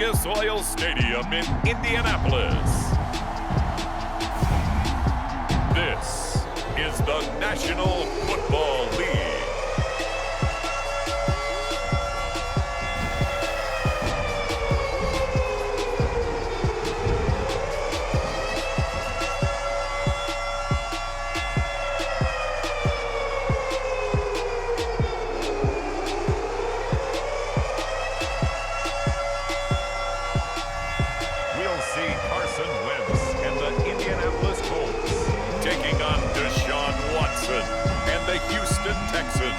Lucas Oil Stadium in Indianapolis. This is the National Football League. Carson, Wentz, and the Indianapolis Colts taking on Deshaun and the Houston Texans.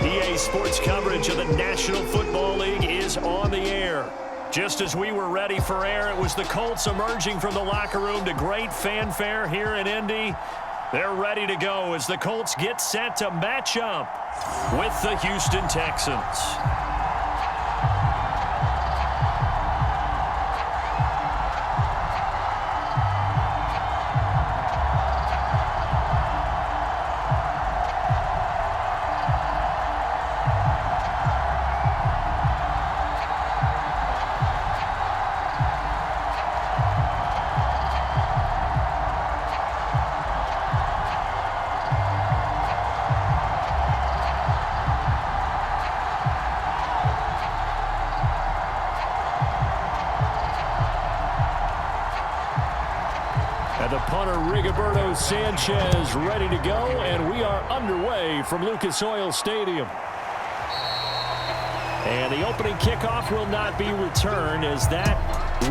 EA Sports coverage of the National Football League is on the air. Just as we were ready for air, it was the Colts emerging from the locker room to great fanfare here in Indy. They're ready to go as the Colts get set to match up with the Houston Texans. The punter, Rigoberto Sanchez, ready to go, and we are underway from Lucas Oil Stadium. And the opening kickoff will not be returned, as that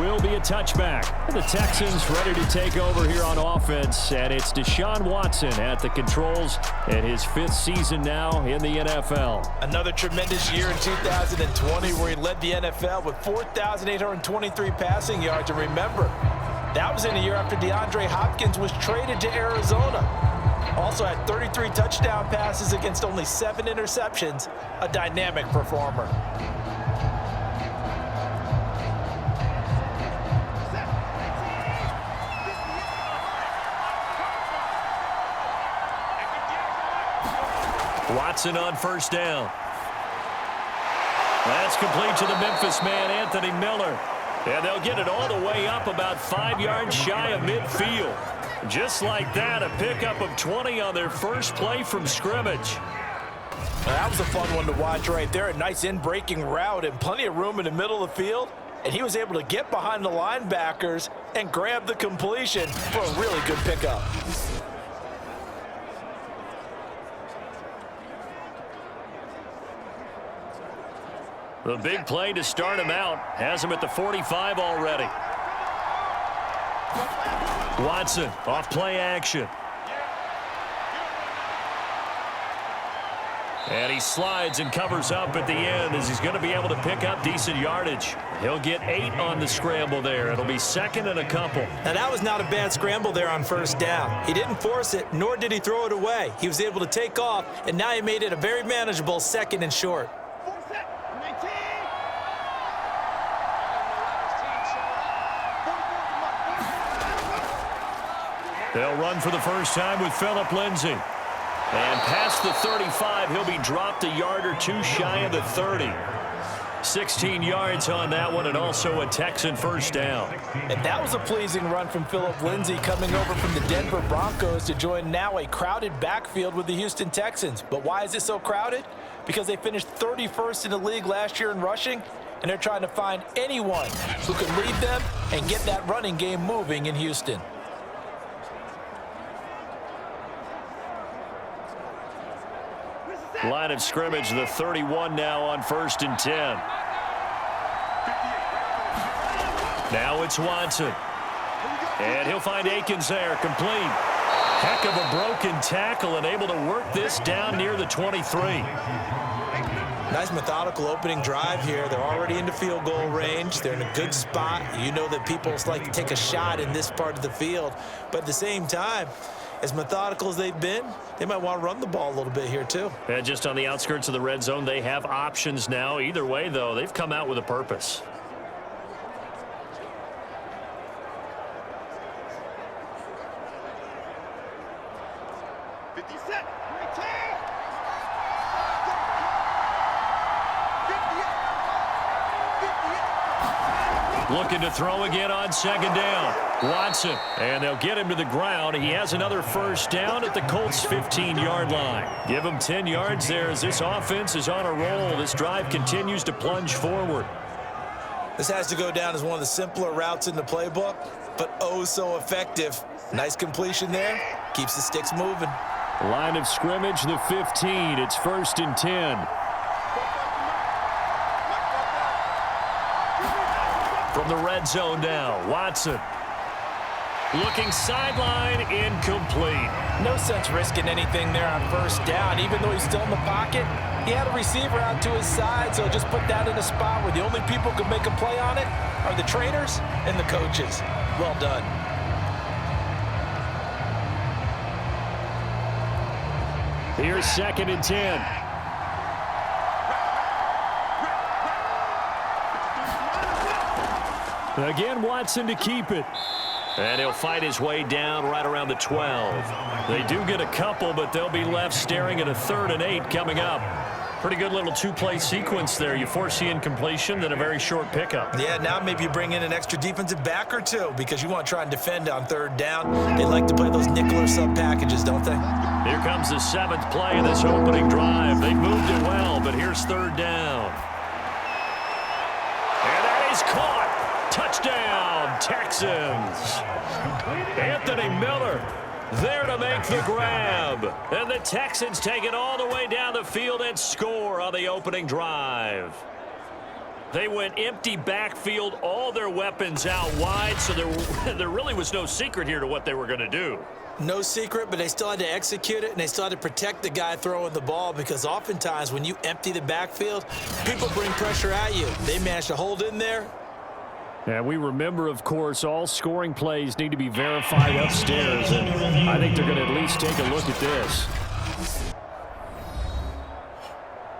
will be a touchback. The Texans ready to take over here on offense, and it's Deshaun Watson at the controls in his 5th season now in the NFL. Another tremendous year in 2020 where he led the NFL with 4,823 passing yards. And remember, that was in a year after DeAndre Hopkins was traded to Arizona. Also had 33 touchdown passes against only 7 interceptions. A dynamic performer. Watson on first down. That's complete to the Memphis man, Anthony Miller. And they'll get it all the way up about 5 yards shy of midfield. Just like that, a pickup of 20 on their first play from scrimmage. That was a fun one to watch right there. A nice in-breaking route and plenty of room in the middle of the field. And he was able to get behind the linebackers and grab the completion for a really good pickup. The big play to start him out has him at the 45 already. Watson off play action. And he slides and covers up at the end as he's going to be able to pick up decent yardage. He'll get 8 on the scramble there. It'll be second and a couple. Now that was not a bad scramble there on first down. He didn't force it, nor did he throw it away. He was able to take off, and now he made it a very manageable second and short. They'll run for the first time with Phillip Lindsay. And past the 35, he'll be dropped a yard or 2 shy of the 30. 16 yards on that one, and also a Texan first down. And that was a pleasing run from Phillip Lindsay, coming over from the Denver Broncos to join now a crowded backfield with the Houston Texans. But why is it so crowded? Because they finished 31st in the league last year in rushing, and they're trying to find anyone who can lead them and get that running game moving in Houston. Line of scrimmage, the 31 now on 1st and 10. Now it's Watson. And he'll find Akins there, complete. Heck of a broken tackle and able to work this down near the 23. Nice methodical opening drive here. They're already into field goal range. They're in a good spot. You know that people like to take a shot in this part of the field. But at the same time, as methodical as they've been, they might want to run the ball a little bit here too. And just on the outskirts of the red zone, they have options now. Either way, though, they've come out with a purpose. Looking to throw again on second down. Watson, and they'll get him to the ground. He has another first down at the Colts' 15-yard line. Give him 10 yards there as this offense is on a roll. This drive continues to plunge forward. This has to go down as one of the simpler routes in the playbook, but oh so effective. Nice completion there. Keeps the sticks moving. Line of scrimmage, the 15. It's 1st and 10. From the red zone now, Watson. Looking sideline, incomplete. No sense risking anything there on first down. Even though he's still in the pocket, he had a receiver out to his side, so just put that in a spot where the only people who can make a play on it are the trainers and the coaches. Well done. Here's 2nd and 10. Again, Watson to keep it. And he'll fight his way down right around the 12. They do get a couple, but they'll be left staring at a 3rd and 8 coming up. Pretty good little two-play sequence there. You force the incompletion, then a very short pickup. Yeah, now maybe you bring in an extra defensive back or two because you want to try and defend on 3rd down. They like to play those nickel or sub packages, don't they? Here comes the 7th play of this opening drive. They moved it well, but here's 3rd down. And that is caught. Touchdown, Texans. Anthony Miller there to make the grab. And the Texans take it all the way down the field and score on the opening drive. They went empty backfield, all their weapons out wide, so there really was no secret here to what they were going to do. No secret, but they still had to execute it, and they still had to protect the guy throwing the ball because oftentimes when you empty the backfield, people bring pressure at you. They managed to hold in there. And we remember, of course, all scoring plays need to be verified upstairs, and I think they're going to at least take a look at this.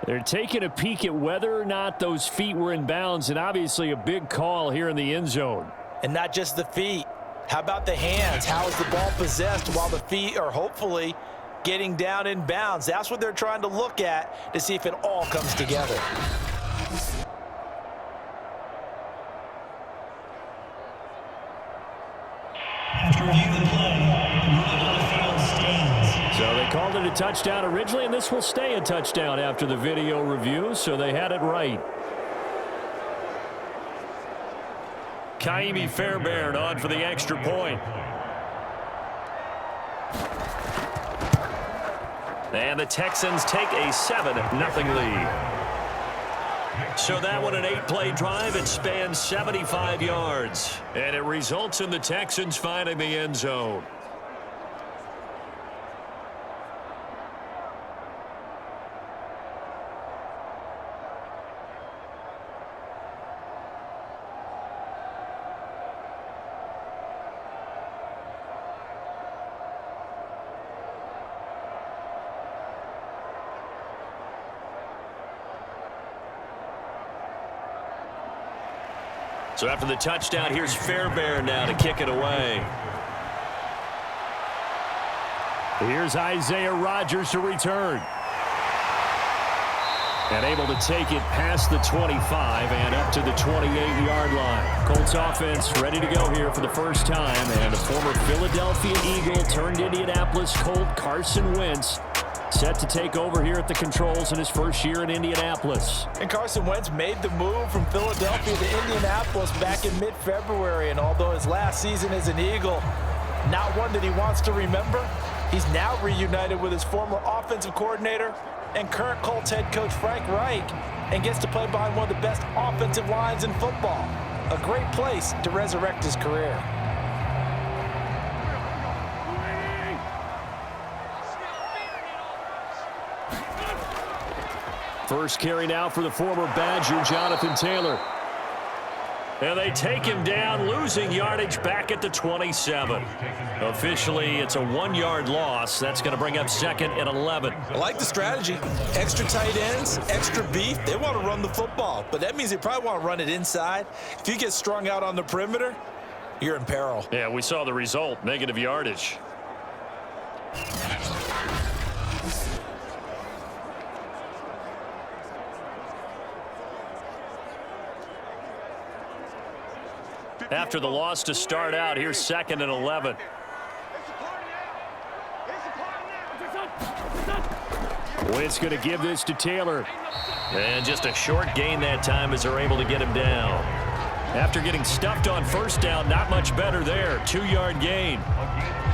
They're taking a peek at whether or not those feet were in bounds, and obviously a big call here in the end zone. And not just the feet. How about the hands? How is the ball possessed while the feet are hopefully getting down in bounds? That's what they're trying to look at to see if it all comes together. So they called it a touchdown originally, and this will stay a touchdown after the video review, so they had it right. Kaimi Fairbairn on for the extra point. And the Texans take a 7-0 lead. So that one, an 8-play drive. It spans 75 yards. And it results in the Texans finding the end zone. So after the touchdown, here's Fairbairn now to kick it away. Here's Isaiah Rodgers to return. And able to take it past the 25 and up to the 28-yard line. Colts offense ready to go here for the first time. And a former Philadelphia Eagle turned Indianapolis Colt, Carson Wentz, set to take over here at the controls in his first year in Indianapolis. And Carson Wentz made the move from Philadelphia to Indianapolis back in mid-February. And although his last season as an Eagle, not one that he wants to remember, he's now reunited with his former offensive coordinator and current Colts head coach Frank Reich, and gets to play behind one of the best offensive lines in football. A great place to resurrect his career. First carry now for the former Badger, Jonathan Taylor. And they take him down, losing yardage back at the 27. Officially, it's a 1-yard loss. That's going to bring up 2nd and 11. I like the strategy. Extra tight ends, extra beef. They want to run the football, but that means they probably want to run it inside. If you get strung out on the perimeter, you're in peril. Yeah, we saw the result, negative yardage. after the loss to start out. Here's 2nd and 11. Wentz going to give this to Taylor. And just a short gain that time as they're able to get him down. After getting stuffed on first down, not much better there. 2-yard gain.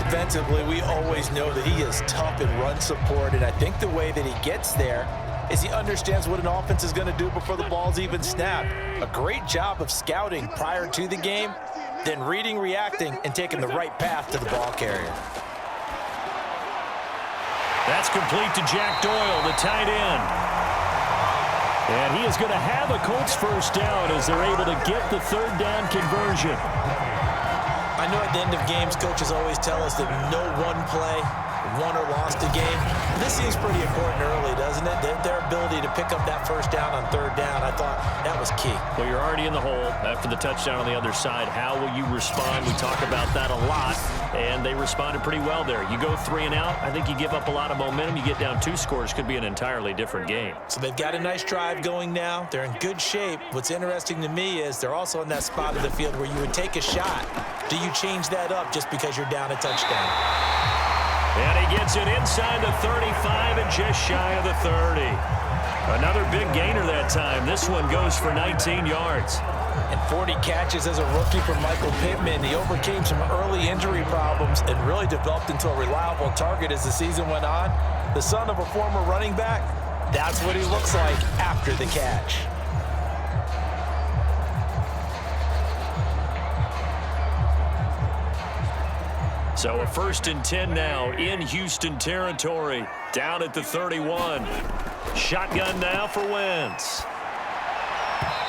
Defensively, we always know that he is tough in run support, and I think the way that he gets there is he understands what an offense is going to do before the ball's even snapped. A great job of scouting prior to the game, then reading, reacting, and taking the right path to the ball carrier. That's complete to Jack Doyle, the tight end. And he is going to have a Colts first down as they're able to get the 3rd down conversion. I know at the end of games, coaches always tell us that no one play won or lost a game. This seems pretty important early, doesn't it? Their ability to pick up that first down on 3rd down, I thought that was key. Well, you're already in the hole after the touchdown on the other side. How will you respond? We talk about that a lot, and they responded pretty well there. You go 3 and out, I think you give up a lot of momentum. You get down 2 scores, could be an entirely different game. So they've got a nice drive going now. They're in good shape. What's interesting to me is they're also in that spot of the field where you would take a shot. Do you change that up just because you're down a touchdown? And he gets it inside the 35 and just shy of the 30. Another big gainer that time. This one goes for 19 yards. And 40 catches as a rookie for Michael Pittman. He overcame some early injury problems and really developed into a reliable target as the season went on. The son of a former running back, that's what he looks like after the catch. So a 1st and 10 now in Houston territory. Down at the 31. Shotgun now for Wentz.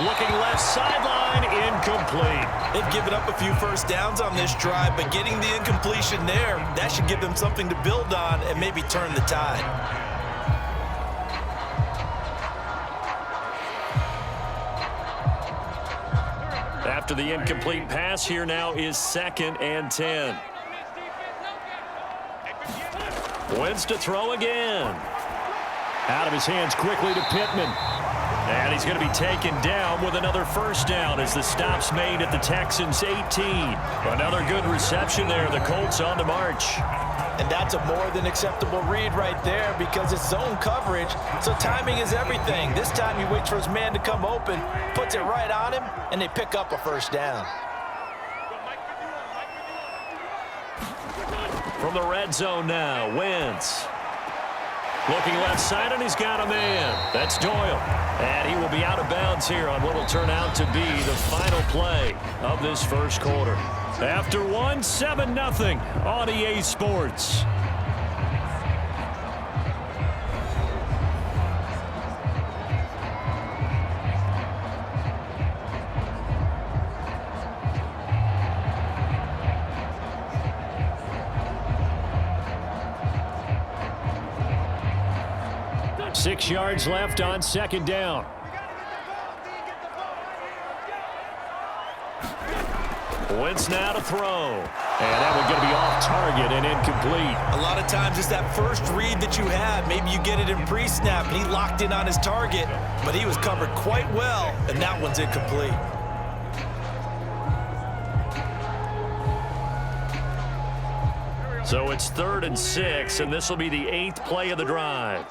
Looking left sideline, incomplete. They've given up a few first downs on this drive, but getting the incompletion there, that should give them something to build on and maybe turn the tide. After the incomplete pass, here now is 2nd and 10. Wentz to throw again. Out of his hands quickly to Pittman. And he's going to be taken down with another first down as the stop's made at the Texans 18. Another good reception there. The Colts on the march. And that's a more than acceptable read right there because it's zone coverage, so timing is everything. This time he waits for his man to come open, puts it right on him, and they pick up a first down. From the red zone now, Wentz. Looking left side, and he's got a man. That's Doyle. And he will be out of bounds here on what will turn out to be the final play of this first quarter. After one, 7-0 on EA Sports. Six yards left on 2nd down. Wentz now to throw. And that one's going to be off target and incomplete. A lot of times it's that first read that you have. Maybe you get it in pre-snap, and he locked in on his target, but he was covered quite well, and that one's incomplete. So it's 3rd and 6, and this will be the 8th play of the drive.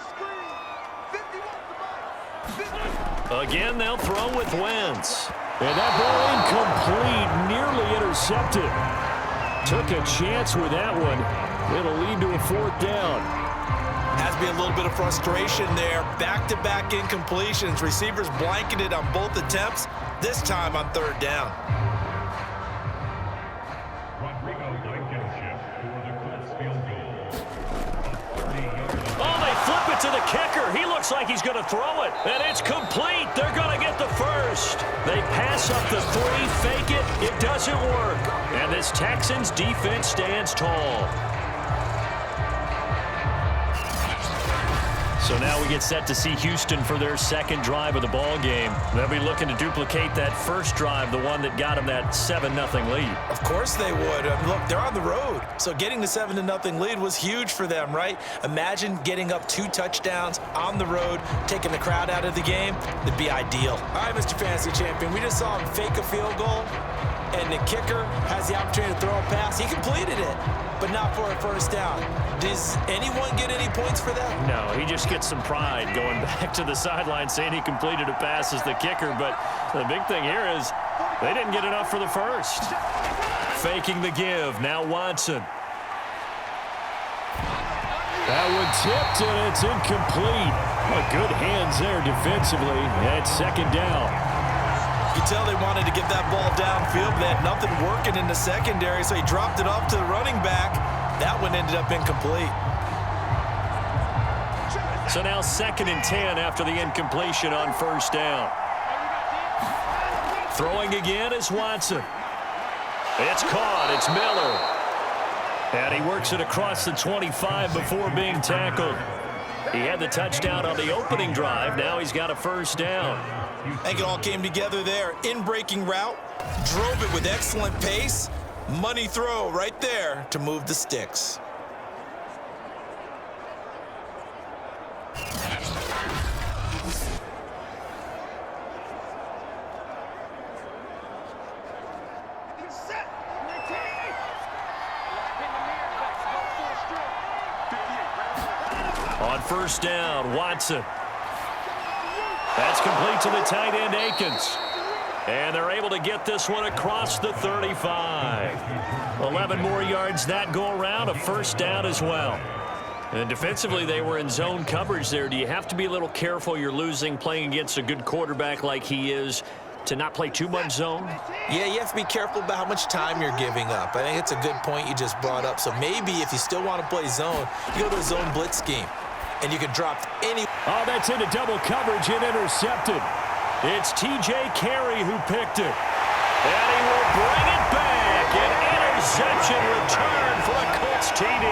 Again, they'll throw with Wentz. And that ball incomplete, nearly intercepted. Took a chance with that one. It'll lead to a 4th down. Has to be a little bit of frustration there. Back-to-back incompletions. Receivers blanketed on both attempts, this time on 3rd down. To the kicker. He looks like he's going to throw it. And it's complete. They're going to get the first. They pass up the 3, fake it. It doesn't work. And this Texans defense stands tall. So now we get set to see Houston for their 2nd drive of the ball game. They'll be looking to duplicate that first drive, the one that got them that 7-0 lead. Of course they would. Look, they're on the road. So getting the 7-0 lead was huge for them, right? Imagine getting up 2 touchdowns on the road, taking the crowd out of the game. It'd be ideal. All right, Mr. Fantasy Champion, we just saw him fake a field goal. and the kicker has the opportunity to throw a pass. He completed it, but not for a first down. Does anyone get any points for that? No, he just gets some pride going back to the sideline saying he completed a pass as the kicker. But the big thing here is they didn't get enough for the first. Faking the give. Now Watson. That one tipped, and it's incomplete. Well, good hands there defensively. That's second down. You can tell they wanted to get that ball downfield, but they had nothing working in the secondary, so he dropped it off to the running back. That one ended up incomplete. So now 2nd and 10 after the incompletion on first down. Throwing again is Watson. It's caught. It's Miller. And he works it across the 25 before being tackled. He had the touchdown on the opening drive. Now he's got a first down. I think it all came together there. In-breaking route, drove it with excellent pace. Money throw right there to move the sticks. On first down, Watson. That's complete to the tight end, Akins. And they're able to get this one across the 35. 11 more yards that go around, a first down as well. And defensively, they were in zone coverage there. Do you have to be a little careful? You're losing, playing against a good quarterback like he is, to not play too much zone? Yeah, you have to be careful about how much time you're giving up. I think it's a good point you just brought up. So maybe if you still want to play zone, you go to a zone blitz scheme, and you can drop any. Oh, that's into double coverage and intercepted. It's T.J. Carey who picked it. And he will bring it back. An interception return for a Colts TD.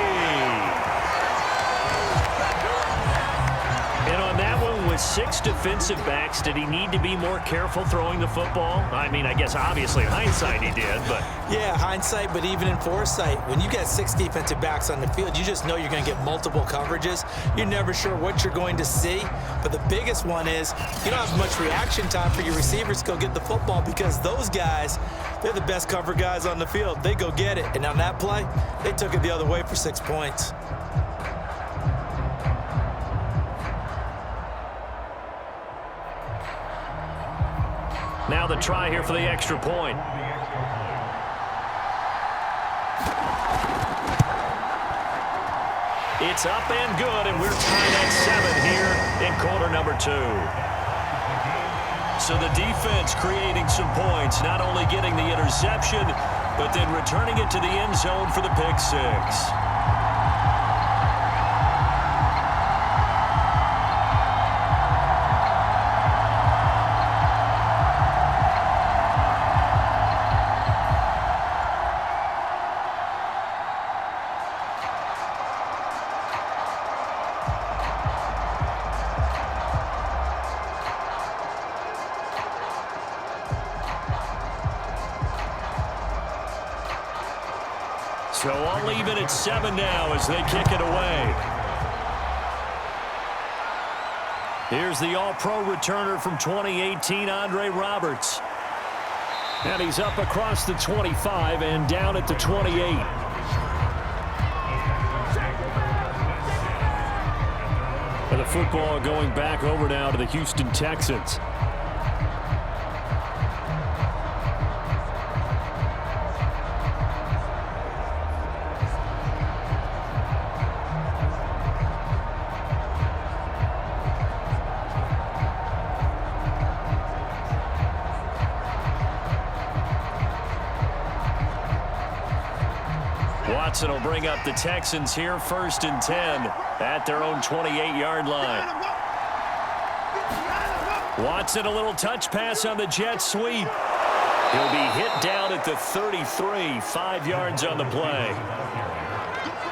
And on that one, with 6 defensive backs, did he need to be more careful throwing the football? I mean, I guess obviously in hindsight he did, but. Yeah, hindsight, but even in foresight, when you got 6 defensive backs on the field, you just know you're going to get multiple coverages. You're never sure what you're going to see. But the biggest one is you don't have much reaction time for your receivers to go get the football, because those guys, they're the best cover guys on the field. They go get it. And on that play, they took it the other way for 6 points. Now the try here for the extra point. It's up and good, and we're tied at 7 here in quarter number 2. So the defense creating some points, not only getting the interception, but then returning it to the end zone for the pick 6. So I'll leave it at 7 now as they kick it away. Here's the all-pro returner from 2018, Andre Roberts. And he's up across the 25 and down at the 28. And the football going back over now to the Houston Texans. Watson will bring up the Texans here, 1st and 10 at their own 28-yard line. Watson, a little touch pass on the jet sweep. He'll be hit down at the 33, 5 yards on the play.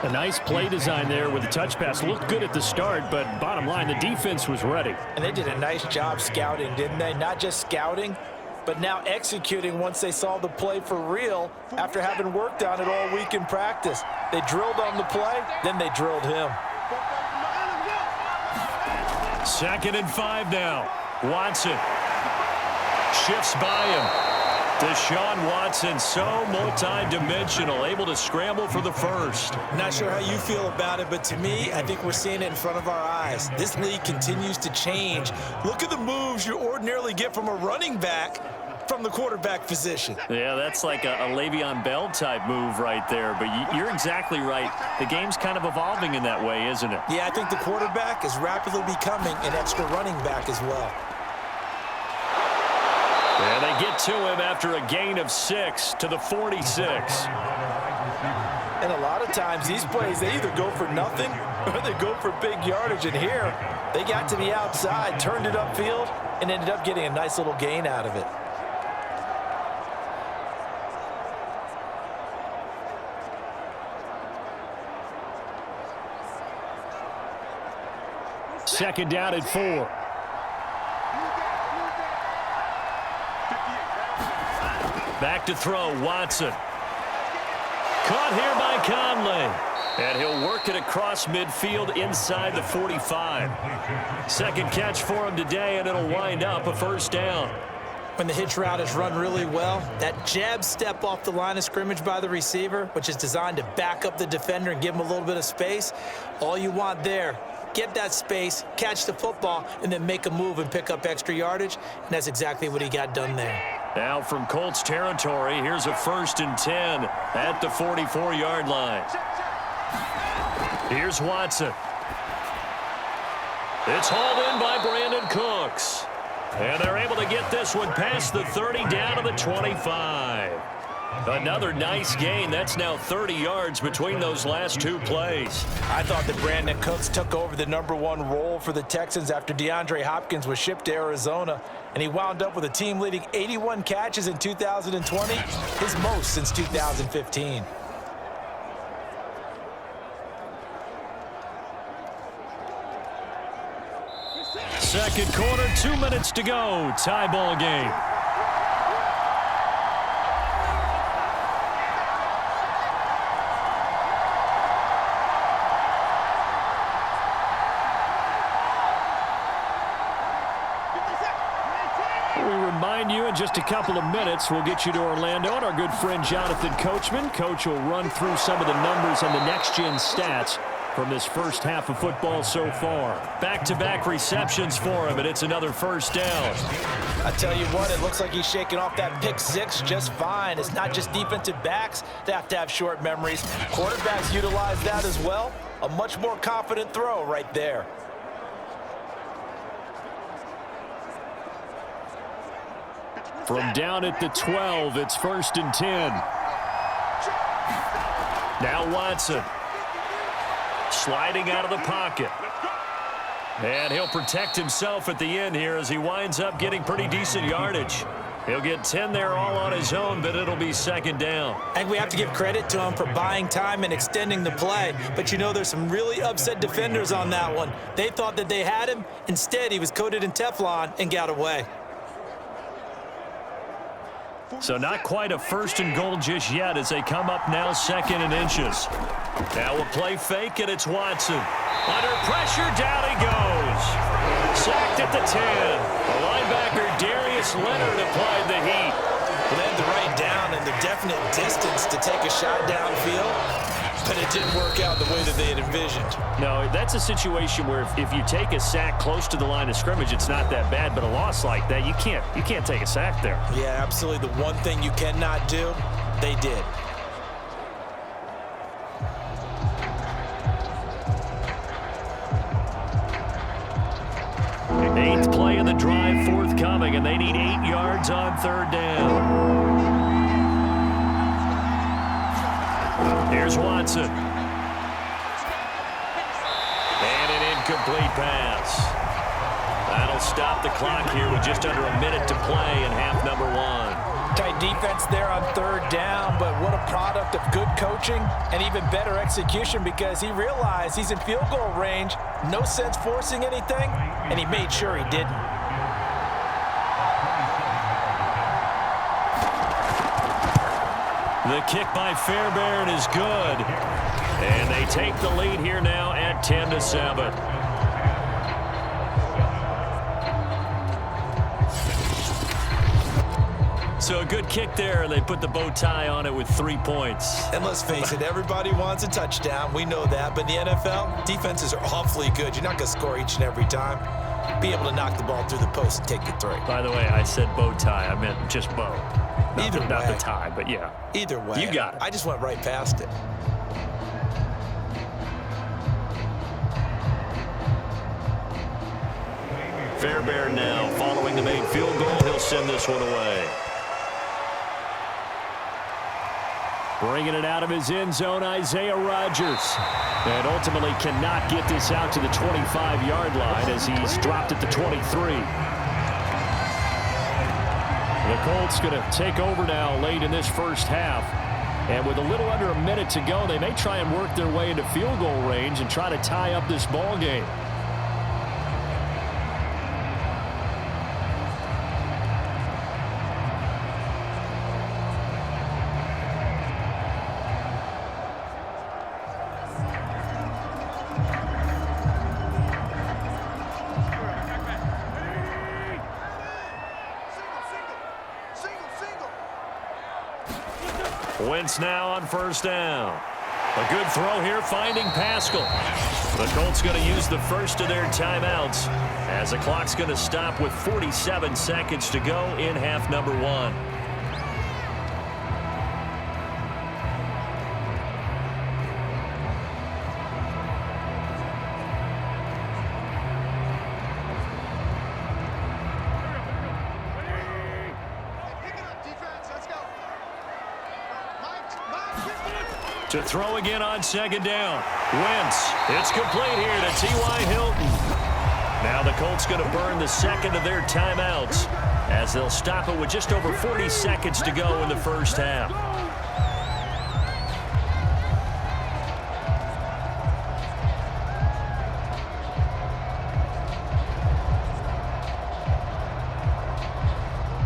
A nice play design there with the touch pass. Looked good at the start, but bottom line, the defense was ready. And they did a nice job scouting, didn't they? Not just scouting, but now executing once they saw the play for real after having worked on it all week in practice. They drilled on the play, then they drilled him. 2nd and 5 now. Watson shifts by him. Deshaun Watson, so multi-dimensional, able to scramble for the first. Not sure how you feel about it, but to me, I think we're seeing it in front of our eyes. This league continues to change. Look at the moves you ordinarily get from a running back from the quarterback position. Yeah, that's like a Le'Veon Bell type move right there, but you're exactly right. The game's kind of evolving in that way, isn't it? Yeah, I think the quarterback is rapidly becoming an extra running back as well. And they get to him after a gain of 6 to the 46. And a lot of times these plays, they either go for nothing or they go for big yardage. And here, they got to the outside, turned it upfield, and ended up getting a nice little gain out of it. Second down at 4. Back to throw, Watson. Caught here by Conley. And he'll work it across midfield inside the 45. Second catch for him today, and it'll wind up a first down. When the hitch route is run really well, that jab step off the line of scrimmage by the receiver, which is designed to back up the defender and give him a little bit of space, all you want there, get that space, catch the football, and then make a move and pick up extra yardage, and that's exactly what he got done there. Now from Colts territory, here's a 1st and 10 at the 44-yard line. Here's Watson. It's hauled in by Brandin Cooks. And they're able to get this one past the 30 down to the 25. Another nice gain. That's now 30 yards between those last 2 plays. I thought that Brandin Cooks took over the #1 role for the Texans after DeAndre Hopkins was shipped to Arizona, and he wound up with a team-leading 81 catches in 2020, his most since 2015. Second quarter, 2 minutes to go. Tie ball game. In just a couple of minutes, we'll get you to Orlando and our good friend Jonathan Coachman. Coach will run through some of the numbers and the next-gen stats from this first half of football so far. Back-to-back receptions for him, and it's another first down. I tell you what, it looks like he's shaking off that pick 6 just fine. It's not just defensive backs that have short memories. Quarterbacks utilize that as well. A much more confident throw right there. From down at the 12, it's 1st and 10. Now Watson. Sliding out of the pocket. And he'll protect himself at the end here as he winds up getting pretty decent yardage. He'll get 10 there all on his own, but it'll be second down. I think we have to give credit to him for buying time and extending the play. But, you know, there's some really upset defenders on that one. They thought that they had him. Instead, he was coated in Teflon and got away. So not quite a 1st and goal just yet as they come up now 2nd and inches. Now a play fake, and it's Watson. Under pressure, down he goes. Sacked at the 10. The linebacker, Darius Leonard, applied the heat. They had the right down and the definite distance to take a shot downfield, but it didn't work out the way that they had envisioned. No, that's a situation where if you take a sack close to the line of scrimmage, it's not that bad, but a loss like that, you can't take a sack there. Yeah, absolutely. The one thing you cannot do, they did. Eighth play of the drive forthcoming, and they need 8 yards on 3rd down. Here's Watson. And an incomplete pass. That'll stop the clock here with just under a minute to play in half number 1. Tight defense there on 3rd down, but what a product of good coaching and even better execution because he realized he's in field goal range. No sense forcing anything, and he made sure he didn't. The kick by Fairbairn is good. And they take the lead here now at 10-7. so a good kick there, and they put the bow tie on it with 3 points. And let's face it, everybody wants a touchdown. We know that. But in the NFL, defenses are awfully good. You're not going to score each and every time. Be able to knock the ball through the post and take the 3. By the way, I said bow tie. I meant just bow. Not the tie, but yeah. Either way. You got it. I just went right past it. Fairbairn now following the made field goal. He'll send this one away. Bringing it out of his end zone, Isaiah Rodgers. And ultimately cannot get this out to the 25-yard line as he's dropped at the 23. The Colts going to take over now late in this first half. And with a little under a minute to go, they may try and work their way into field goal range and try to tie up this ball game. Wentz now on first down. A good throw here, finding Pascal. The Colts going to use the first of their timeouts as the clock's going to stop with 47 seconds to go in half number 1. To throw again on second down. Wentz. It's complete here to T.Y. Hilton. Now the Colts going to burn the second of their timeouts as they'll stop it with just over 40 seconds to go in the first half.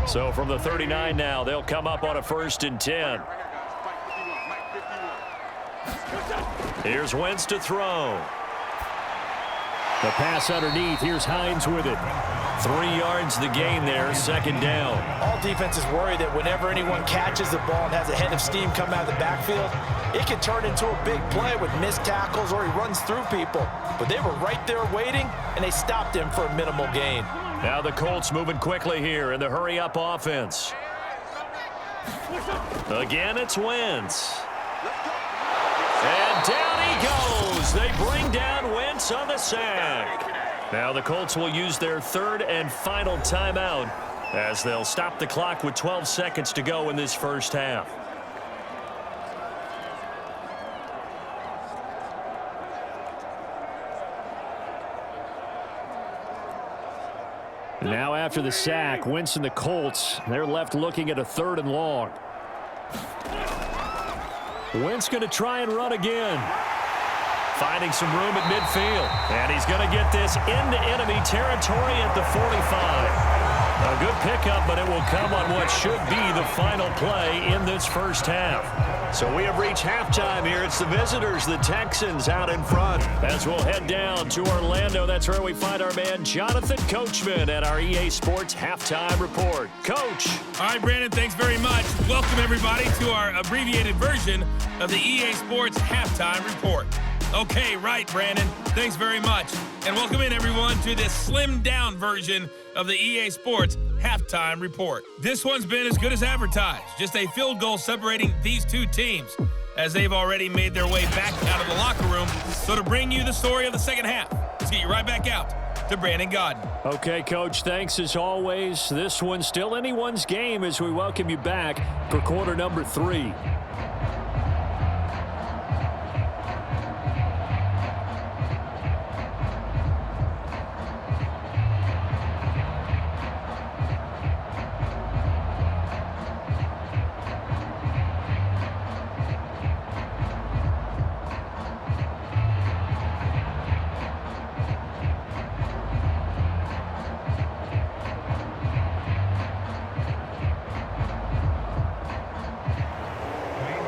So from the 39 now, they'll come up on a 1st and 10. Here's Wentz to throw. The pass underneath. Here's Hines with it. 3 yards the gain there, second down. All defenses worry that whenever anyone catches the ball and has a head of steam come out of the backfield, it can turn into a big play with missed tackles or he runs through people. But they were right there waiting, and they stopped him for a minimal gain. Now the Colts moving quickly here in the hurry-up offense. Again, it's Wentz. And down he goes. They bring down Wentz on the sack. Now the Colts will use their 3rd and final timeout as they'll stop the clock with 12 seconds to go in this first half. Now after the sack, Wentz and the Colts, they're left looking at a 3rd and long. Wentz going to try and run again. Finding some room at midfield. And he's going to get this into enemy territory at the 45. A good pickup, but it will come on what should be the final play in this first half. So we have reached halftime here. It's the visitors, the Texans, out in front. As we'll head down to Orlando, that's where we find our man Jonathan Coachman at our EA Sports Halftime Report. Coach. All right, Brandon, thanks very much. Welcome, everybody, to our abbreviated version of the EA Sports Halftime Report. Okay, right, Brandon. Thanks very much. And welcome in, everyone, to this slimmed-down version of the EA Sports Halftime Report. This one's been as good as advertised. Just a field goal separating these two teams as they've already made their way back out of the locker room. So to bring you the story of the second half, let's get you right back out to Brandon Godden. Okay, Coach, thanks as always. This one's still anyone's game as we welcome you back for quarter number 3.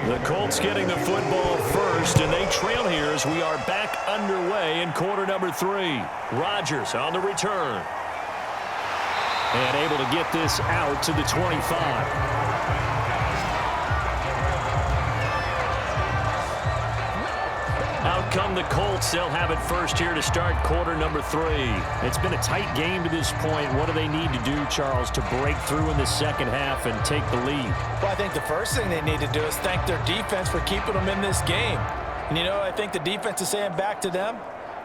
The Colts getting the football first, and they trail here as we are back underway in quarter number 3. Rodgers on the return. And able to get this out to the 25. come the Colts. They'll have it first here to start quarter number 3. It's been a tight game to this point. What do they need to do, Charles, to break through in the second half and take the lead? Well, I think the first thing they need to do is thank their defense for keeping them in this game. And you know, I think the defense is saying back to them,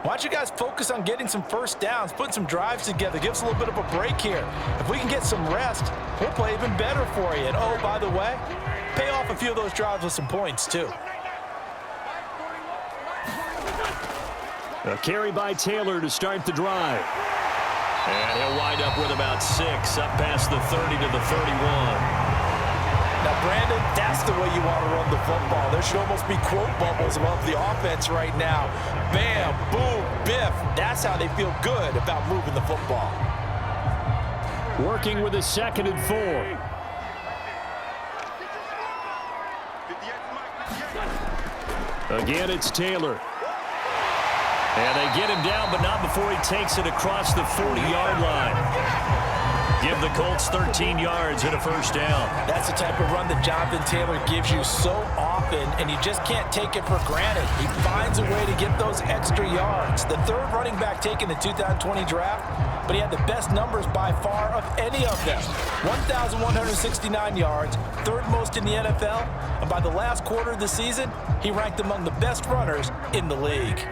why don't you guys focus on getting some first downs, putting some drives together, give us a little bit of a break here. If we can get some rest, we'll play even better for you. And oh, by the way, pay off a few of those drives with some points too. A carry by Taylor to start the drive. And he'll wind up with about 6, up past the 30 to the 31. Now, Brandon, that's the way you want to run the football. There should almost be quote bubbles above the offense right now. Bam, boom, biff. That's how they feel good about moving the football. Working with a 2nd and 4. Again, it's Taylor. And they get him down, but not before he takes it across the 40-yard line. Give the Colts 13 yards and a first down. That's the type of run that Jonathan Taylor gives you so often, and you just can't take it for granted. He finds a way to get those extra yards. The 3rd running back taken in the 2020 draft, but he had the best numbers by far of any of them. 1,169 yards, 3rd most in the NFL, and by the last quarter of the season, he ranked among the best runners in the league.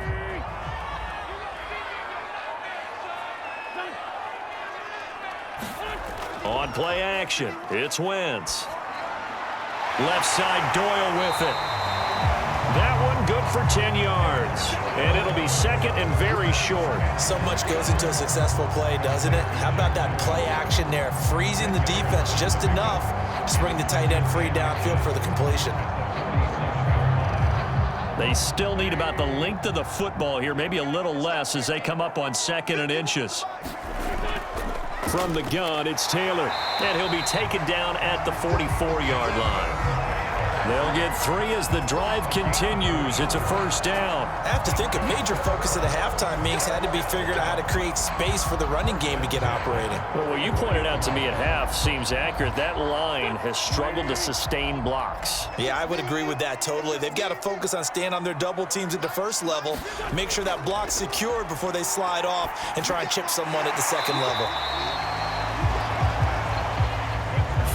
On play action, it's Wentz. Left side, Doyle with it. That one good for 10 yards. And it'll be 2nd and very short. So much goes into a successful play, doesn't it? How about that play action there, freezing the defense just enough to bring the tight end free downfield for the completion. They still need about the length of the football here, maybe a little less as they come up on 2nd and inches. From the gun, it's Taylor, and he'll be taken down at the 44-yard line. They'll get 3 as the drive continues. It's a first down. I have to think a major focus of the halftime meetings had to be figuring out how to create space for the running game to get operating. Well, what you pointed out to me at half seems accurate. That line has struggled to sustain blocks. Yeah, I would agree with that totally. They've got to focus on staying on their double teams at the first level, make sure that block's secured before they slide off and try and chip someone at the second level.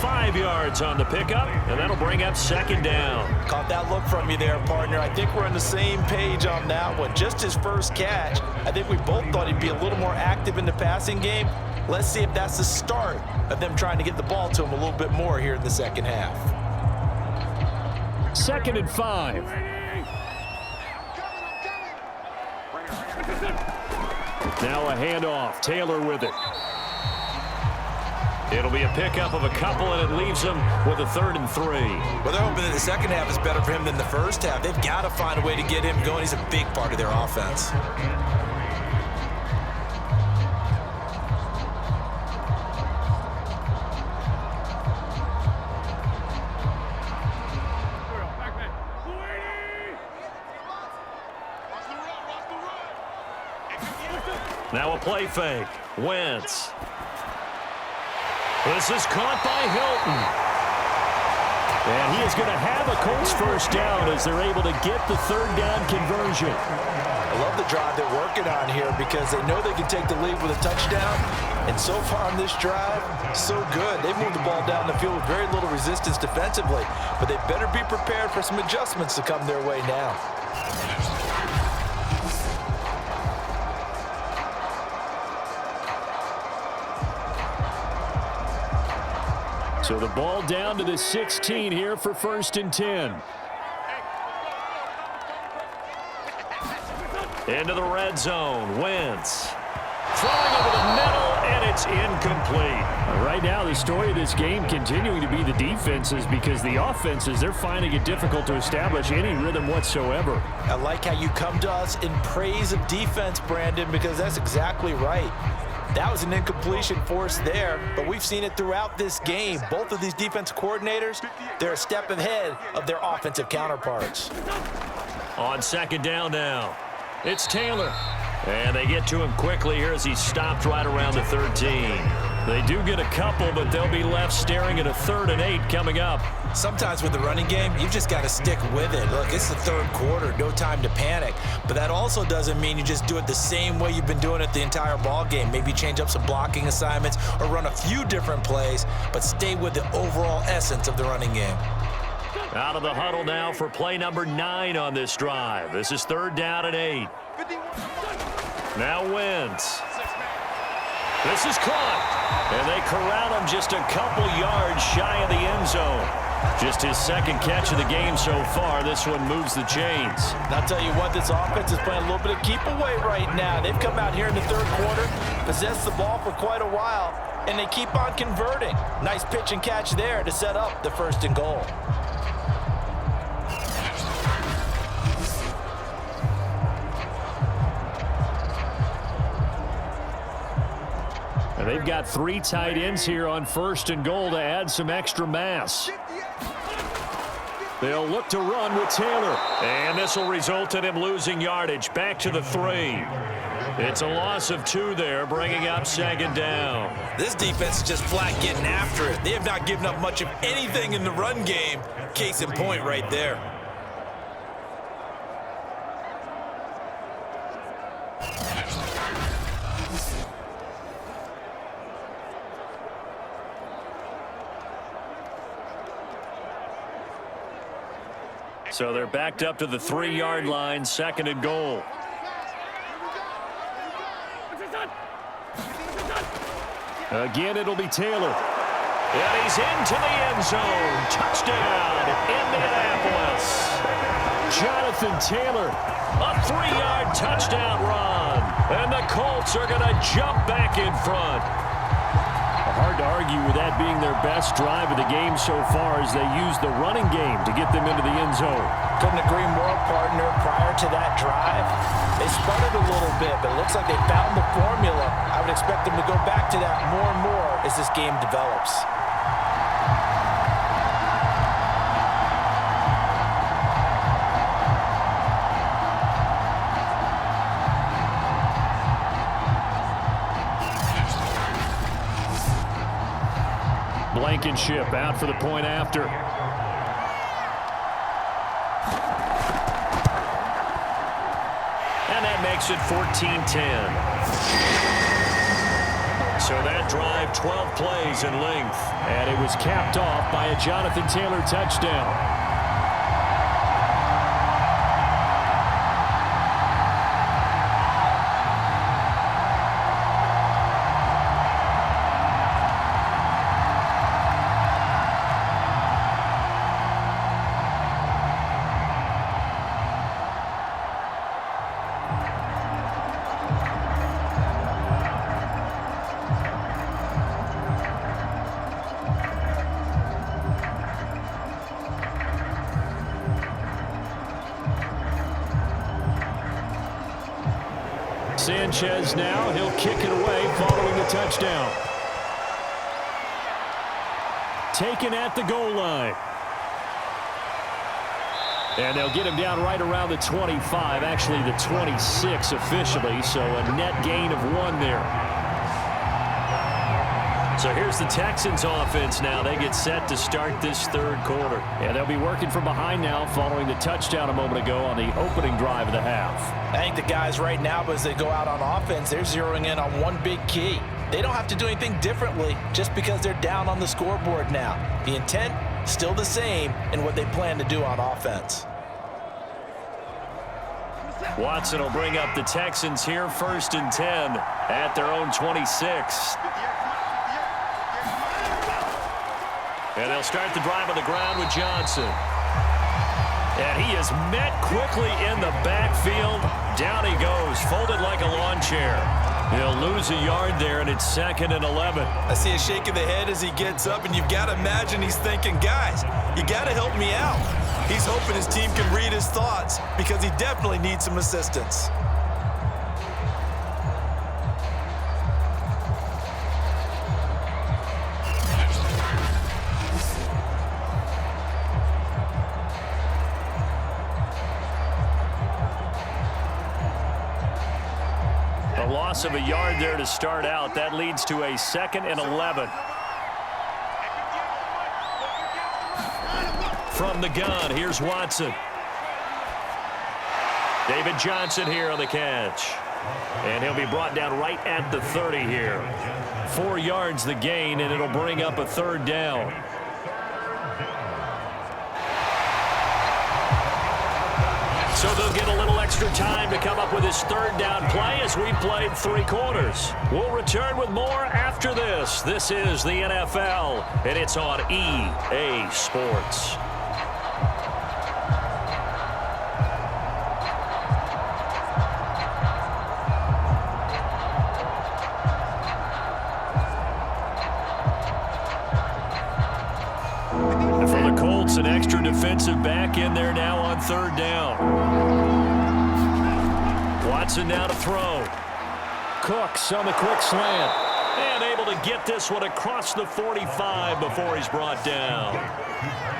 5 yards on the pickup, and that'll bring up 2nd down. Caught that look from you there, partner. I think we're on the same page on that one. Just his first catch. I think we both thought he'd be a little more active in the passing game. Let's see if that's the start of them trying to get the ball to him a little bit more here in the second half. 2nd and 5. Now a handoff. Taylor with it. It'll be a pickup of a couple, and it leaves him with a 3rd and 3. Well, they're hoping that the second half is better for him than the first half. They've got to find a way to get him going. He's a big part of their offense. Now a play fake. Wentz. This is caught by Hilton. And he is going to have a Colts first down as they're able to get the 3rd down conversion. I love the drive they're working on here because they know they can take the lead with a touchdown. And so far on this drive, so good. They've moved the ball down the field with very little resistance defensively. But they better be prepared for some adjustments to come their way now. So the ball down to the 16 here for 1st and 10. Into the red zone. Wentz. Throwing over the middle, and it's incomplete. Right now, the story of this game continuing to be the defenses because the offenses, they're finding it difficult to establish any rhythm whatsoever. I like how you come to us in praise of defense, Brandon, because that's exactly right. That was an incompletion forced there, but we've seen it throughout this game. Both of these defensive coordinators, they're a step ahead of their offensive counterparts. On 2nd down now, it's Taylor. And they get to him quickly here as he stopped right around the 13. They do get a couple, but they'll be left staring at a 3rd and 8 coming up. Sometimes with the running game, you've just got to stick with it. Look, it's the 3rd quarter, no time to panic. But that also doesn't mean you just do it the same way you've been doing it the entire ball game. Maybe change up some blocking assignments or run a few different plays, but stay with the overall essence of the running game. Out of the huddle now for play number 9 on this drive. This is 3rd down and 8. Now Wentz. This is caught. And they corral him just a couple yards shy of the end zone. Just his 2nd catch of the game so far. This one moves the chains. And I'll tell you what, this offense is playing a little bit of keep away right now. They've come out here in the 3rd quarter, possessed the ball for quite a while, and they keep on converting. Nice pitch and catch there to set up the 1st and goal. And they've got 3 tight ends here on 1st and goal to add some extra mass. They'll look to run with Taylor. And this will result in him losing yardage. Back to the 3. It's a loss of 2 there, bringing up 2nd down. This defense is just flat getting after it. They have not given up much of anything in the run game. Case in point right there. So they're backed up to the 3-yard line, 2nd and goal. Again, it'll be Taylor. And he's into the end zone. Touchdown, Indianapolis. Jonathan Taylor, a 3-yard touchdown run. And the Colts are going to jump back in front. Hard to argue with that being their best drive of the game so far as they use the running game to get them into the end zone. Couldn't agree more, partner. Prior to that drive, they sputtered a little bit, but it looks like they found the formula. I would expect them to go back to that more and more as this game develops. Blankenship out for the point after. And that makes it 14-10. So that drive, 12 plays in length. And it was capped off by a Jonathan Taylor touchdown. Sanchez now, he'll kick it away following the touchdown. Taken at the goal line. And they'll get him down right around the 25, actually the 26 officially, so a net gain of 1 there. So here's the Texans offense now. They get set to start this 3rd quarter. And they'll be working from behind now following the touchdown a moment ago on the opening drive of the half. I think the guys right now, as they go out on offense, they're zeroing in on one big key. They don't have to do anything differently just because they're down on the scoreboard now. The intent, still the same in what they plan to do on offense. Watson will bring up the Texans here, 1st and 10 at their own 26. And they'll start the drive on the ground with Johnson. And he is met quickly in the backfield. Down he goes, folded like a lawn chair. He'll lose a yard there, and it's 2nd and 11. I see a shake of the head as he gets up, and you've got to imagine he's thinking, guys, you got to help me out. He's hoping his team can read his thoughts because he definitely needs some assistance. loss of a yard there to start out. That leads to a 2nd and 11. From the gun, here's Watson. David Johnson here on the catch. And he'll be brought down right at the 30 here. 4 yards the gain, and it'll bring up a 3rd down. So they'll get a little extra time to come up with his 3rd down play as we've played 3 quarters. We'll return with more after this. This is the NFL, and it's on EA Sports. An extra defensive back in there now on 3rd down. Watson now to throw. Cooks on the quick slant. And able to get this one across the 45 before he's brought down.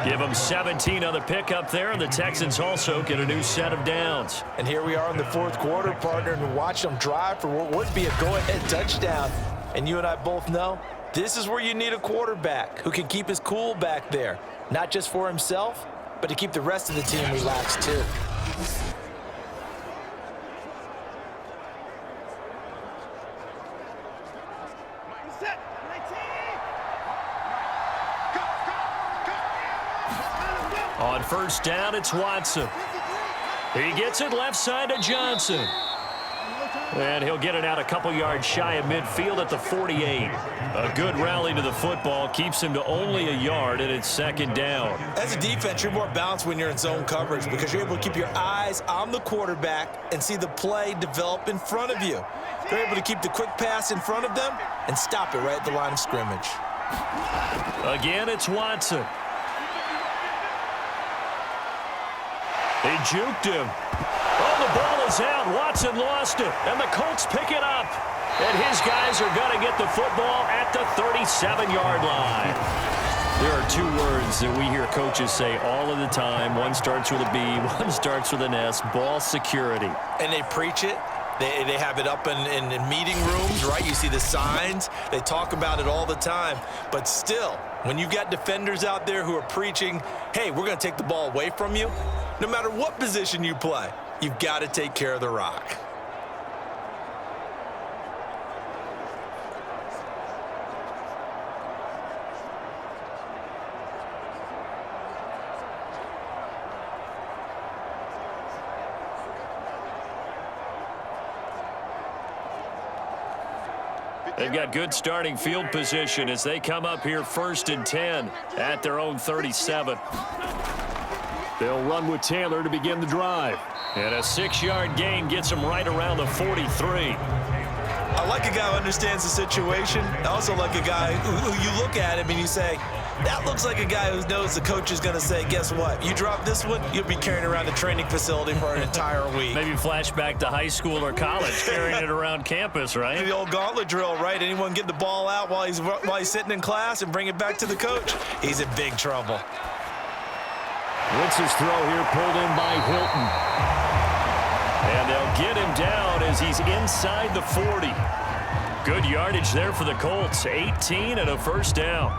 Give him 17 on the pickup there, and the Texans also get a new set of downs. And here we are in the 4th quarter, partner, and watch them drive for what would be a go-ahead touchdown. And you and I both know this is where you need a quarterback who can keep his cool back there. Not just for himself, but to keep the rest of the team relaxed too. On 1st down, it's Watson. He gets it left side to Johnson. And he'll get it out a couple yards shy of midfield at the 48. A good rally to the football keeps him to only a yard, and it's 2nd down. As a defense, you're more balanced when you're in zone coverage because you're able to keep your eyes on the quarterback and see the play develop in front of you. You're able to keep the quick pass in front of them and stop it right at the line of scrimmage. Again, it's Watson. They juked him. Oh, the ball is out. Watson lost it, and the Colts pick it up. And his guys are going to get the football at the 37-yard line. There are 2 words that we hear coaches say all of the time. One starts with a B, one starts with an S, ball security. And they preach it. They have it up in meeting rooms, right? You see the signs. They talk about it all the time. But still, when you've got defenders out there who are preaching, hey, we're going to take the ball away from you, no matter what position you play, you've got to take care of the rock. They've got good starting field position as they come up here 1st and 10 at their own 37. They'll run with Taylor to begin the drive. And a 6-yard gain gets them right around the 43. I like a guy who understands the situation. I also like a guy who you look at him and you say, that looks like a guy who knows the coach is going to say, guess what? You drop this one, you'll be carrying around the training facility for an entire week. Maybe flashback to high school or college, carrying it around campus, right? The old gauntlet drill, right? Anyone get the ball out while he's sitting in class and bring it back to the coach? He's in big trouble. Wentz's throw here pulled in by Hilton. And they'll get him down as he's inside the 40. Good yardage there for the Colts. 18 and a 1st down.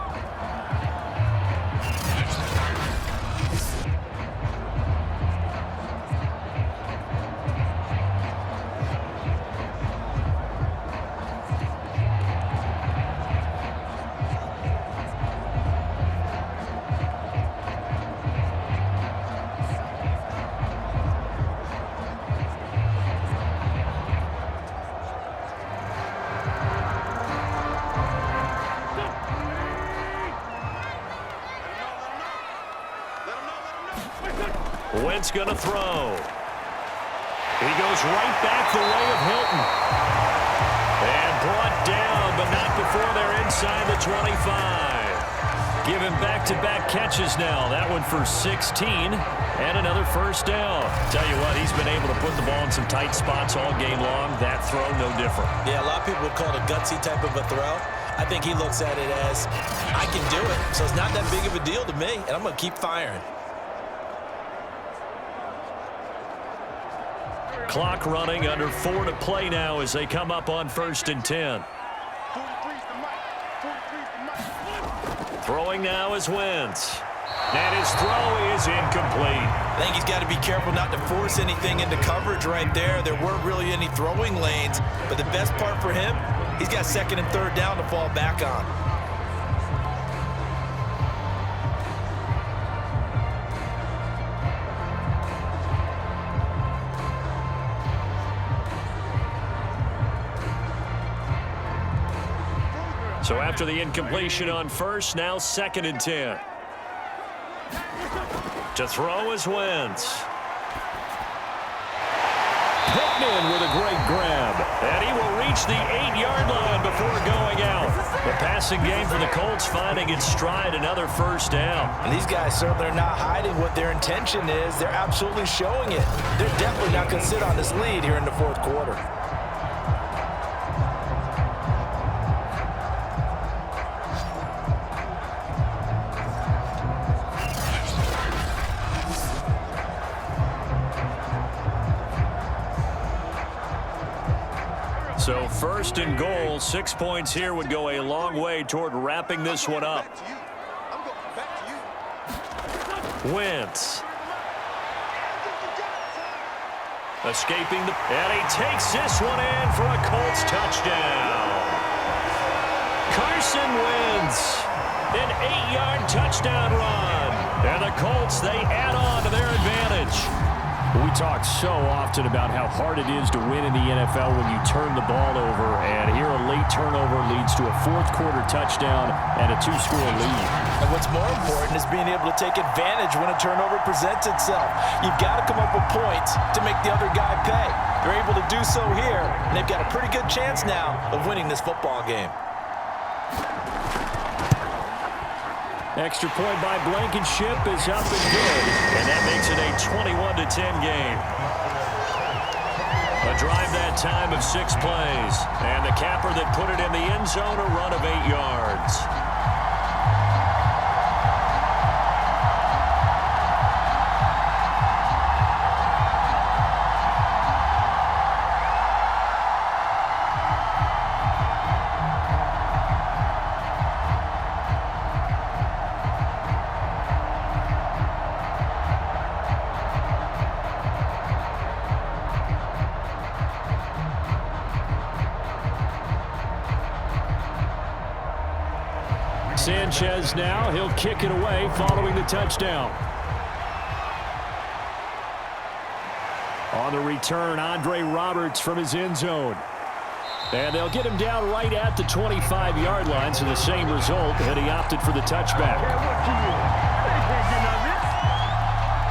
Wentz going to throw. He goes right back the way of Hilton. And brought down, but not before they're inside the 25. Give him back-to-back catches now. That one for 16 and another 1st down. Tell you what, he's been able to put the ball in some tight spots all game long. That throw, no different. Yeah, a lot of people would call it a gutsy type of a throw. I think he looks at it as, I can do it. So it's not that big of a deal to me, and I'm going to keep firing. Clock running, under 4 to play now as they come up on 1st and 10. Throwing now is Wentz. And his throw is incomplete. I think he's got to be careful not to force anything into coverage right there. There weren't really any throwing lanes, but the best part for him, he's got 2nd and 3rd down to fall back on. So after the incompletion on 1st, now 2nd and 10. To throw is Wentz. Pittman with a great grab. And he will reach the 8-yard line before going out. The passing game for the Colts finding its stride, another 1st down. And these guys certainly are not hiding what their intention is. They're absolutely showing it. They're definitely not going to sit on this lead here in the 4th quarter. So 1st and goal, 6 points here would go a long way toward wrapping this one up. Wentz. Escaping the... And he takes this one in for a Colts touchdown. Carson wins. An 8-yard touchdown run. And the Colts, they add on to their advantage. We talk so often about how hard it is to win in the NFL when you turn the ball over, and here a late turnover leads to a 4th quarter touchdown and a 2-score lead. And what's more important is being able to take advantage when a turnover presents itself. You've got to come up with points to make the other guy pay. They're able to do so here, and they've got a pretty good chance now of winning this football game. Extra point by Blankenship is up and good, and that makes it a 21-10 game. A drive that time of 6 plays, and the capper that put it in the end zone, a run of 8 yards. Sanchez now, he'll kick it away following the touchdown. On the return, Andre Roberts from his end zone. And they'll get him down right at the 25-yard line, so the same result, and he opted for the touchback.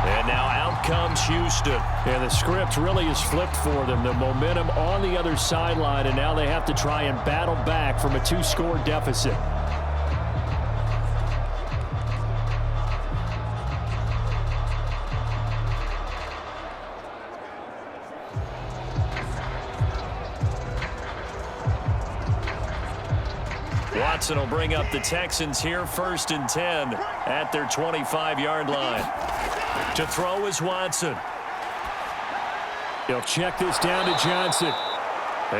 And now out comes Houston. And the script really is flipped for them. The momentum on the other sideline, and now they have to try and battle back from a 2-score deficit. Watson will bring up the Texans here, 1st and 10 at their 25-yard line. To throw is Watson. He'll check this down to Johnson.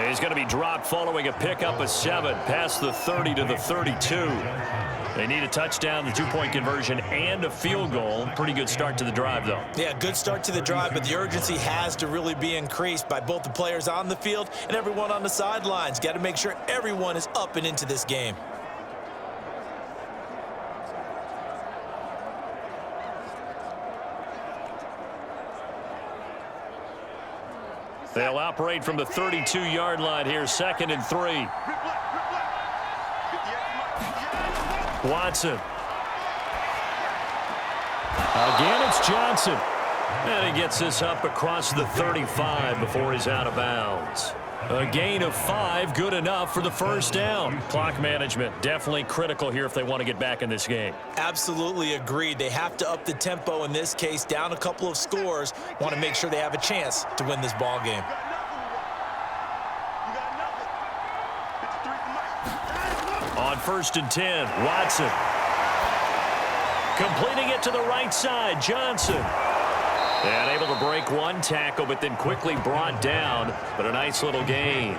He's going to be dropped following a pickup of 7 past the 30 to the 32. They need a touchdown, the 2-point conversion, and a field goal. Pretty good start to the drive, though. Yeah, good start to the drive, but the urgency has to really be increased by both the players on the field and everyone on the sidelines. Got to make sure everyone is up and into this game. They'll operate from the 32-yard line here, 2nd and 3. Watson. Again, it's Johnson. And he gets this up across the 35 before he's out of bounds. A gain of 5, good enough for the 1st down. Clock management definitely critical here if they want to get back in this game. Absolutely agreed. They have to up the tempo in this case, down a couple of scores. Want to make sure they have a chance to win this ball game. On 1st and 10, Watson. Completing it to the right side, Johnson. And able to break one tackle, but then quickly brought down. But a nice little gain.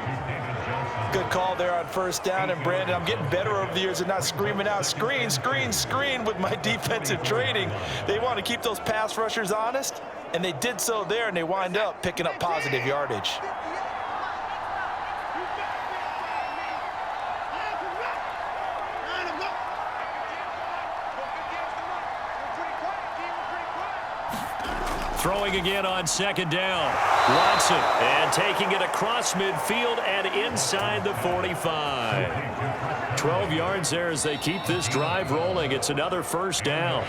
Good call there on first down. And, Brandon, I'm getting better over the years and not screaming out, screen, screen, screen with my defensive training. They want to keep those pass rushers honest, and they did so there, and they wind up picking up positive yardage. Throwing again on second down. Watson, and taking it across midfield and inside the 45. 12 yards there as they keep this drive rolling. It's another first down.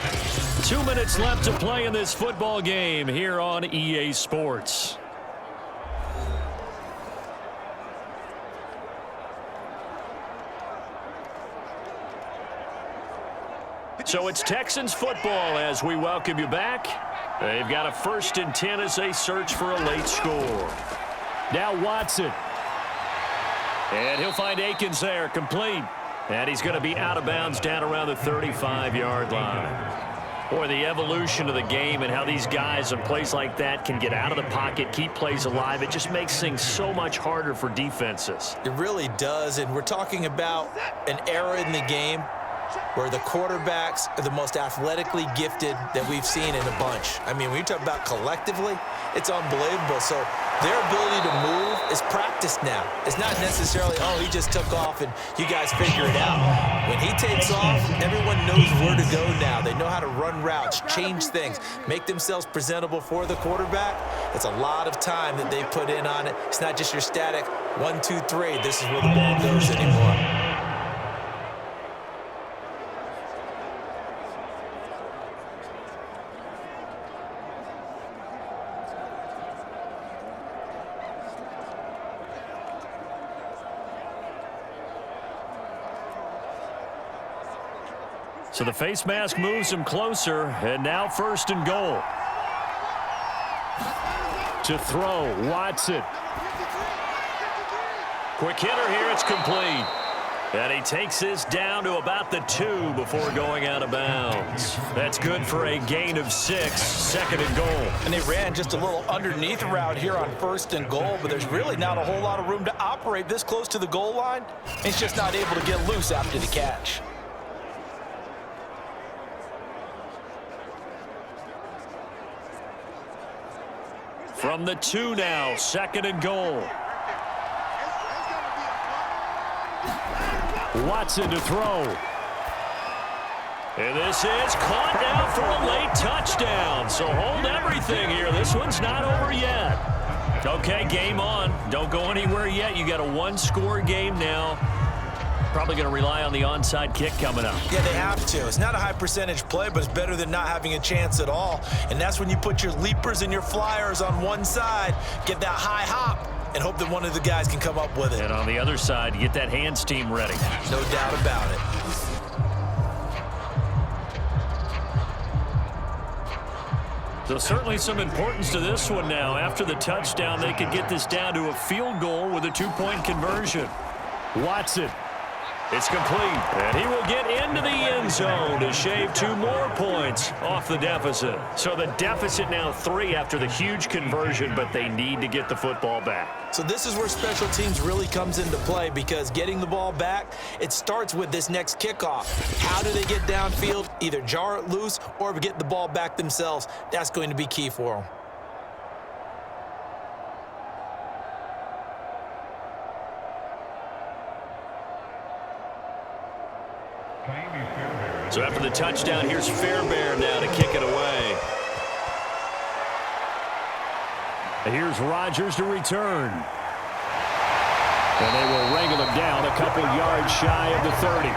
2 minutes left to play in this football game here on EA Sports. So it's Texans football as we welcome you back. They've got a 1st and 10 as they search for a late score. Now Watson. And he'll find Akins there, complete. And he's going to be out of bounds down around the 35-yard line. Boy, the evolution of the game and how these guys on plays like that can get out of the pocket, keep plays alive, it just makes things so much harder for defenses. It really does, and we're talking about an era in the game where the quarterbacks are the most athletically gifted that we've seen in a bunch. I mean, when you talk about collectively, it's unbelievable. So their ability to move is practiced now. It's not necessarily, oh, he just took off and you guys figure it out. When he takes off, everyone knows where to go now. They know how to run routes, change things, make themselves presentable for the quarterback. It's a lot of time that they put in on it. It's not just your static 1, 2, 3. This is where the ball goes anymore. So the face mask moves him closer, and now 1st and goal. To throw, Watson. Quick hitter here, it's complete. And he takes this down to about the 2 before going out of bounds. That's good for a gain of 6, 2nd and goal. And they ran just a little underneath route here on 1st and goal, but there's really not a whole lot of room to operate this close to the goal line. He's just not able to get loose after the catch. From the 2 now, 2nd and goal. Watson to throw. And this is caught now for a late touchdown. So hold everything here. This one's not over yet. Okay, game on. Don't go anywhere yet. You got a 1-score game now. Probably going to rely on the onside kick coming up. Yeah, they have to. It's not a high percentage play, but it's better than not having a chance at all. And that's when you put your leapers and your flyers on one side, get that high hop, and hope that one of the guys can come up with it. And on the other side, get that hands team ready. No doubt about it. So certainly some importance to this one now. After the touchdown, they could get this down to a field goal with a 2-point conversion. Watson. It's complete, and he will get into the end zone to shave 2 more points off the deficit. So the deficit now 3 after the huge conversion, but they need to get the football back. So this is where special teams really comes into play, because getting the ball back, it starts with this next kickoff. How do they get downfield? Either jar it loose or get the ball back themselves. That's going to be key for them. So after the touchdown, here's Fairbairn now to kick it away. And here's Rodgers to return. And they will wrangle him down a couple yards shy of the 30.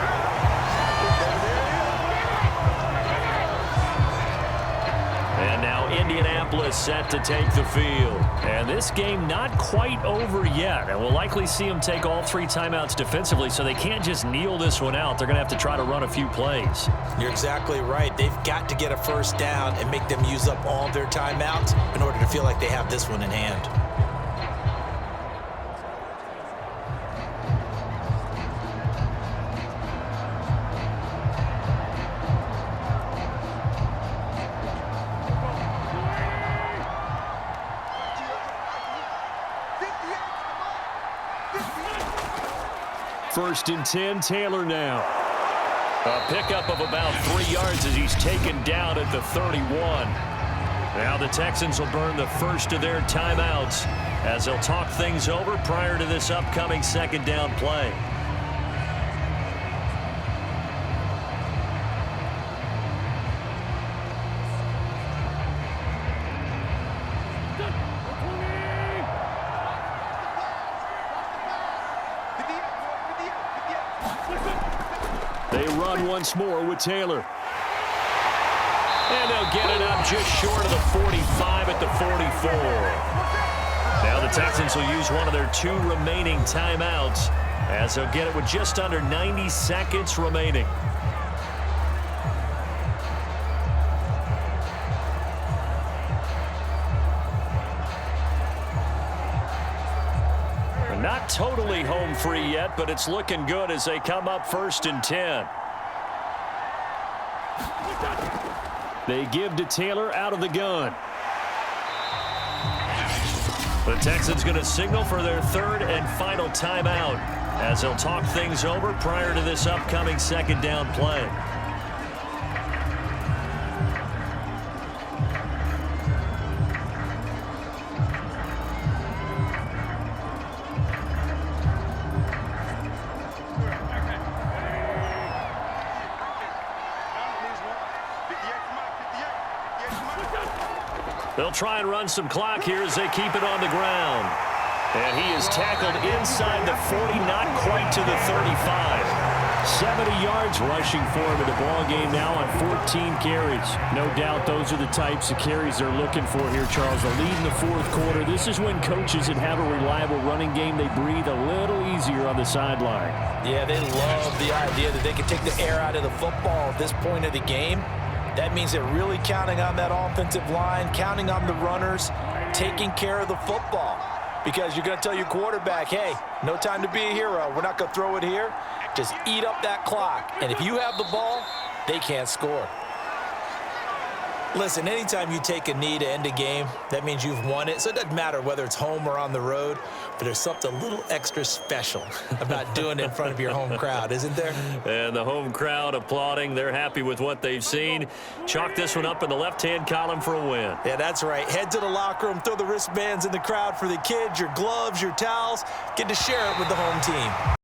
And now Indianapolis set to take the field. And this game not quite over yet. And we'll likely see them take all 3 timeouts defensively, so they can't just kneel this one out. They're going to have to try to run a few plays. You're exactly right. They've got to get a first down and make them use up all their timeouts in order to feel like they have this one in hand. 1st and 10, Taylor now. A pickup of about 3 yards as he's taken down at the 31. Now the Texans will burn the first of their timeouts as they'll talk things over prior to this upcoming 2nd down play. They run once more with Taylor. And they'll get it up just short of the 45 at the 44. Now the Texans will use one of their 2 remaining timeouts as they'll get it with just under 90 seconds remaining. Not totally home free yet, but it's looking good as they come up 1st and 10. They give to Taylor out of the gun. The Texans going to signal for their 3rd and final timeout as they'll talk things over prior to this upcoming 2nd down play. They'll try and run some clock here as they keep it on the ground. And he is tackled inside the 40, not quite to the 35. 70 yards rushing for him in the ball game now on 14 carries. No doubt those are the types of carries they're looking for here, Charles. The lead in the 4th quarter. This is when coaches that have a reliable running game, they breathe a little easier on the sideline. Yeah, they love the idea that they can take the air out of the football at this point of the game. That means they're really counting on that offensive line, counting on the runners, taking care of the football. Because you're going to tell your quarterback, hey, no time to be a hero. We're not going to throw it here. Just eat up that clock. And if you have the ball, they can't score. Listen, anytime you take a knee to end a game, that means you've won it. So it doesn't matter whether it's home or on the road, but there's something a little extra special about doing it in front of your home crowd, isn't there? And the home crowd applauding. They're happy with what they've seen. Chalk this one up in the left-hand column for a win. Yeah, that's right. Head to the locker room, throw the wristbands in the crowd for the kids, your gloves, your towels. Get to share it with the home team.